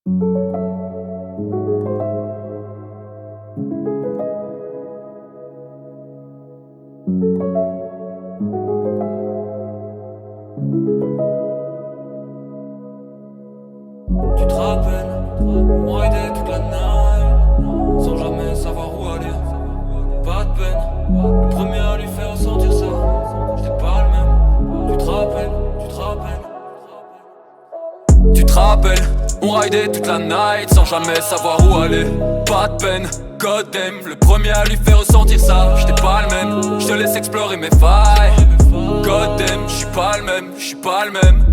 Tu te rappelles, on raidait toute la night, sans jamais savoir où aller. Pas de peine, le premier à lui faire ressentir ça, j'étais pas le même. Tu te rappelles, tu te rappelles. Tu te rappelles, on raidait toute la night, sans jamais savoir où aller. Pas de peine, God damn, le premier à lui faire ressentir ça, j'étais pas le même. Je te laisse explorer mes failles. God damn, j'suis pas le même, j'suis pas le même.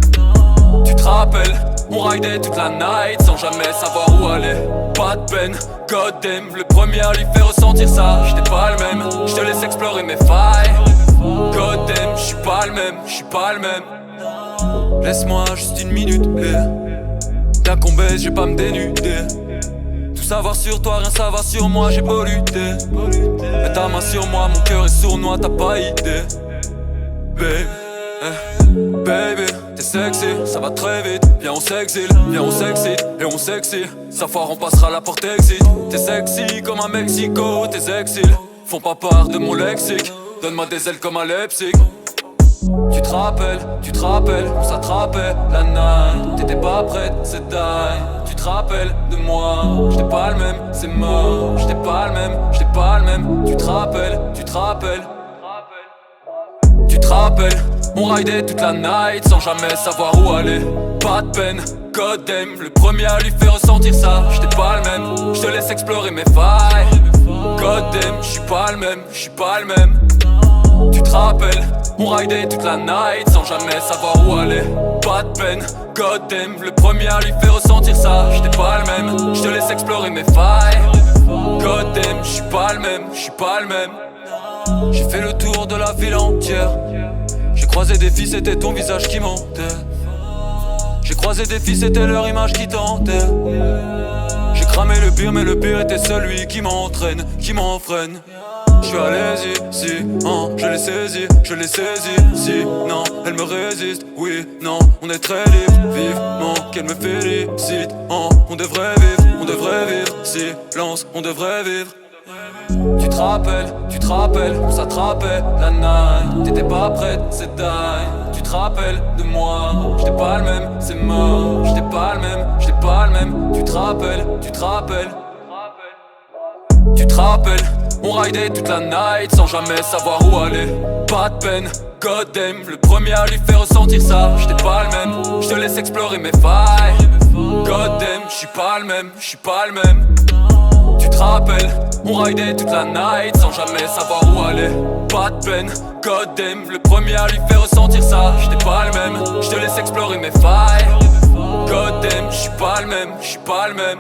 Tu te rappelles, on raidait toute la night sans jamais savoir où aller. Pas de peine, God damn, le premier à lui faire ressentir ça, j'étais pas le même. Je te laisse explorer mes failles. God damn, j'suis pas le même, j'suis pas le même. Laisse-moi juste une minute, bien qu'on baisse, j'ai pas me dénuder. Tout savoir sur toi, rien savoir sur moi, j'ai beau lutter. Mets ta main sur moi, mon cœur est sournois, t'as pas idée. Baby, t'es sexy, ça va très vite. Viens on s'exile, viens on s'excite et on s'exile. Sa foire on passera la porte exit. T'es sexy comme un Mexico, tes exils font pas part de mon lexique. Donne-moi des ailes comme un Leipzig. Tu te rappelles, on s'attrapait la night. T'étais pas prête, c'est die. Tu te rappelles de moi, j'étais pas le même, c'est mort. J'étais pas le même, j'étais pas le même. Tu te rappelles, tu te rappelles. Tu te rappelles, on raidait toute la night sans jamais savoir où aller. Pas de peine, God damn, le premier à lui faire ressentir ça, j'étais pas le même. Je te laisse explorer mes failles. God damn, j'suis pas le même, j'suis pas le même. Tu te rappelles, on raidait toute la night sans jamais savoir où aller. Pas de peine, God damn, le premier à lui faire ressentir ça, j'étais pas le même. Je te laisse explorer mes failles. God damn, j'suis pas le même, j'suis pas le même. J'ai fait le tour de la ville entière. J'ai croisé des filles, c'était ton visage qui mentait. J'ai croisé des filles, c'était leur image qui tentait. J'ai cramé le pire, mais le pire était celui qui m'entraîne, qui m'enfreine. J'suis allé si, je l'ai saisi, si, non, elle me résiste, oui, non, on est très libre, vivement qu'elle me félicite, on devrait vivre, silence, on devrait vivre. Tu te rappelles, on s'attrapait la night. T'étais pas prête, c'est die. Tu te rappelles de moi, j'étais pas le même, c'est mort. J'étais pas le même, j'étais pas le même. Tu te rappelles, tu te rappelles. Tu te rappelles, on raidait toute la night sans jamais savoir où aller. Pas de peine, God damn, le premier à lui faire ressentir ça, j'étais pas le même. Je te laisse explorer mes failles. God damn, j'suis pas le même, j'suis pas le même. Tu te rappelles, on raidait toute la night sans jamais savoir où aller. Pas de peine, God damn, le premier à lui faire ressentir ça, j'étais pas le même. Je te laisse explorer mes failles. God damn, j'suis pas le même, j'suis pas le même.